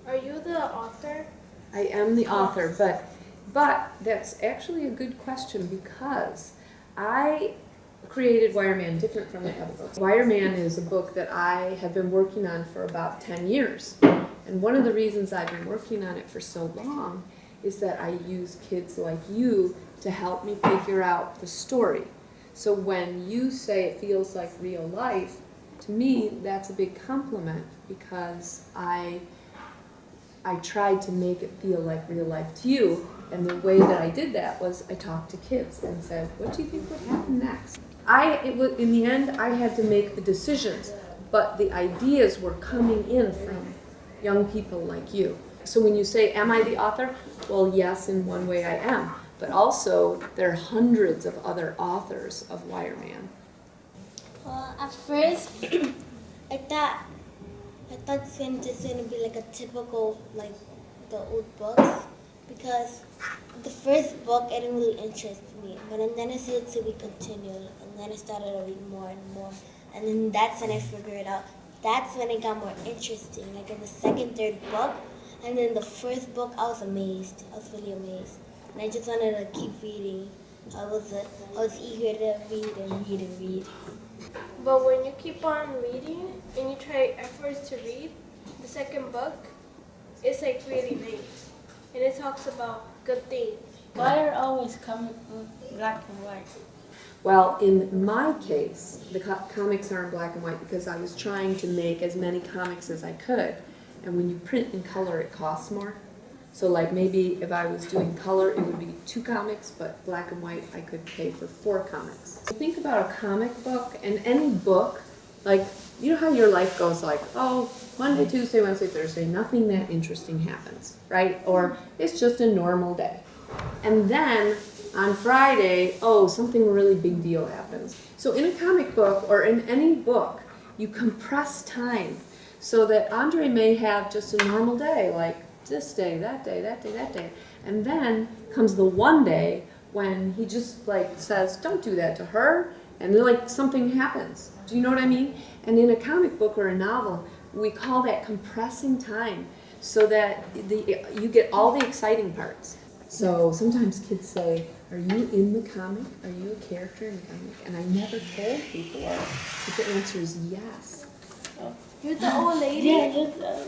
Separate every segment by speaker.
Speaker 1: Are you the author?
Speaker 2: I am the author, but that's actually a good question because I created Wireman different from the other books. Wireman is a book that I have been working on for about 10 years. And one of the reasons I've been working on it for so long is that I use kids like you to help me figure out the story. So when you say it feels like real life, to me that's a big compliment because I tried to make it feel like real life to you, and the way that I did that was I talked to kids and said, what do you think would happen next? In the end, I had to make the decisions, but the ideas were coming in from young people like you. So when you say, am I the author? Well, yes, in one way I am, but also there are hundreds of other authors of Wireman.
Speaker 3: Well, at first, I thought it's just gonna be like a typical, like the old books, because the first book it didn't really interest me, but then it started to be continued, and then I started to read more and more, and then that's when I figured out. That's when it got more interesting, like in the second, third book, and then the first book I was amazed. I was really amazed, and I just wanted to keep reading. I was eager to read and read and read.
Speaker 1: But when you keep on reading and you try at first to read the second book, it's like really nice. And it talks about good things.
Speaker 4: Why are always comic books black and white?
Speaker 2: Well, in my case, the comics are in black and white because I was trying to make as many comics as I could. And when you print in color, it costs more. So like maybe if I was doing color, it would be 2 comics, but black and white, I could pay for 4 comics. So think about a comic book and any book, like, you know how your life goes like, oh, Monday, Tuesday, Wednesday, Thursday, nothing that interesting happens, right? Or it's just a normal day. And then on Friday, oh, something really big deal happens. So in a comic book or in any book, you compress time so that Andre may have just a normal day, like this day, that day, that day, that day. And then comes the one day when he just like says, don't do that to her, and then like something happens. Do you know what I mean? And in a comic book or a novel, we call that compressing time so that you get all the exciting parts. So sometimes kids say, are you in the comic? Are you a character in the comic? And I never told people, but the answer is yes.
Speaker 1: You're the old lady?
Speaker 4: Yeah,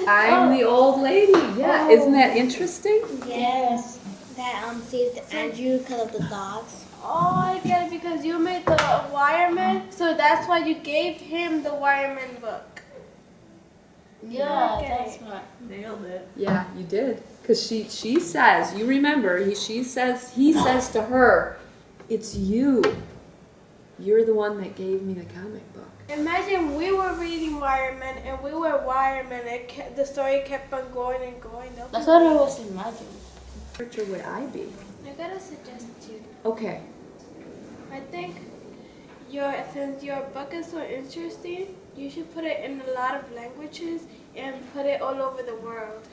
Speaker 2: I'm the old lady. Yeah, isn't that interesting?
Speaker 3: Yes. That saved Andrew because of the dogs.
Speaker 1: Oh, I get it, because you made the Wireman, so that's why you gave him the Wireman book.
Speaker 4: yeah,
Speaker 1: Okay.
Speaker 4: that's what. Nailed it.
Speaker 2: Yeah, you did. Because she says, you remember, he says to her, it's you. You're the one that gave me the comic book.
Speaker 1: Imagine we were reading Wireman and we were Wireman and the story kept on going and going.
Speaker 4: That's what I was imagining.
Speaker 2: What character would I be?
Speaker 1: I gotta suggest you.
Speaker 2: Okay.
Speaker 1: I think since your book is so interesting, you should put it in a lot of languages and put it all over the world.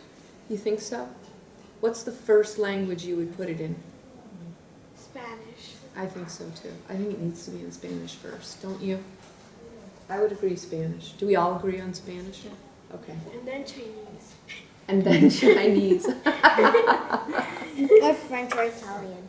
Speaker 2: You think so? What's the first language you would put it in?
Speaker 1: Spanish.
Speaker 2: I think so too. I think it needs to be in Spanish first, don't you? I would agree Spanish. Do we all agree on Spanish?
Speaker 4: Yeah.
Speaker 2: Okay.
Speaker 1: And then Chinese.
Speaker 2: And then Chinese.
Speaker 3: Or French or Italian.